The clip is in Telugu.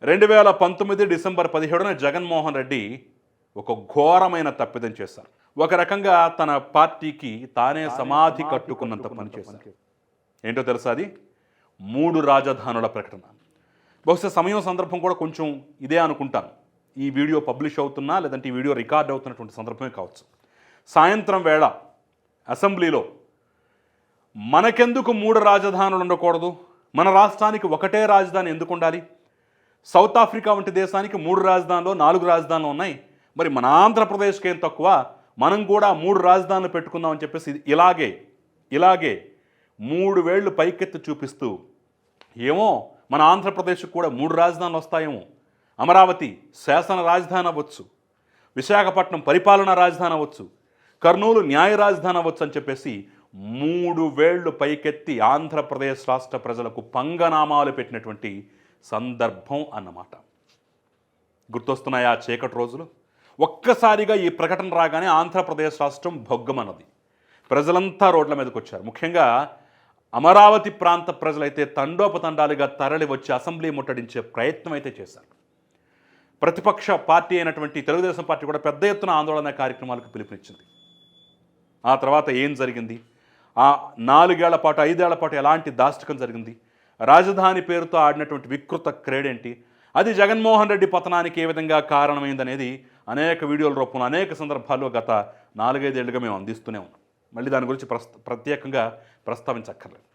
2019 డిసెంబర్ 17న జగన్మోహన్ రెడ్డి ఒక ఘోరమైన తప్పిదం చేశారు. ఒక రకంగా తన పార్టీకి తానే సమాధి కట్టుకున్నంత పని చేశారు. ఏంటో తెలుసా? అది 3 రాజధానుల ప్రకటన. బహుశా సమయం సందర్భం కూడా కొంచెం ఇదే అనుకుంటాను. ఈ వీడియో పబ్లిష్ అవుతున్నా లేదంటే ఈ వీడియో రికార్డ్ అవుతున్నటువంటి సందర్భమే కావచ్చు. సాయంత్రం వేళ అసెంబ్లీలో మనకెందుకు 3 రాజధానులు ఉండకూడదు, మన రాష్ట్రానికి ఒకటే రాజధాని ఎందుకు ఉండాలి, సౌత్ ఆఫ్రికా వంటి దేశానికి 3 రాజధానులు 4 రాజధానులు ఉన్నాయి, మరి మన ఆంధ్రప్రదేశ్కి ఏం తక్కువ, మనం కూడా 3 రాజధానులు పెట్టుకుందామని చెప్పేసి ఇలాగే 3 వేళ్ళు పైకెత్తి చూపిస్తూ ఏమో మన ఆంధ్రప్రదేశ్కి కూడా 3 రాజధానులు వస్తాయేమో, అమరావతి శాసన రాజధాని అవ్వచ్చు, విశాఖపట్నం పరిపాలనా రాజధాని అవ్వచ్చు, కర్నూలు న్యాయ రాజధాని అవ్వచ్చు అని చెప్పేసి 3 వేళ్ళు పైకెత్తి ఆంధ్రప్రదేశ్ రాష్ట్ర ప్రజలకు పంగనామాలు పెట్టినటువంటి సందర్భం అన్నమాట. గుర్తొస్తున్నాయి ఆ చీకటి రోజులు. ఒక్కసారిగా ఈ ప్రకటన రాగానే ఆంధ్రప్రదేశ్ రాష్ట్రం భొగ్గమన్నది. ప్రజలంతా రోడ్ల మీదకి వచ్చారు. ముఖ్యంగా అమరావతి ప్రాంత ప్రజలైతే తండోపతండాలుగా తరలి వచ్చి అసెంబ్లీ ముట్టడించే ప్రయత్నం అయితే చేశారు. ప్రతిపక్ష పార్టీ అయినటువంటి తెలుగుదేశం పార్టీ కూడా పెద్ద ఎత్తున ఆందోళన కార్యక్రమాలకు పిలుపునిచ్చింది. ఆ తర్వాత ఏం జరిగింది? ఆ 4 ఏళ్ల పాటు 5 ఏళ్ల పాటు ఎలాంటి దాష్టికం జరిగింది? రాజధాని పేరుతో ఆడినటువంటి వికృత క్రీడేంటి? అది జగన్మోహన్ రెడ్డి పతనానికి ఏ విధంగా కారణమైందనేది అనేక వీడియోల రూపంలో అనేక సందర్భాల్లో గత 4-5 ఏళ్లుగా మేము అందిస్తూనే ఉన్నాం. మళ్ళీ దాని గురించి ప్రత్యేకంగా ప్రస్తావించక్కర్లేదు.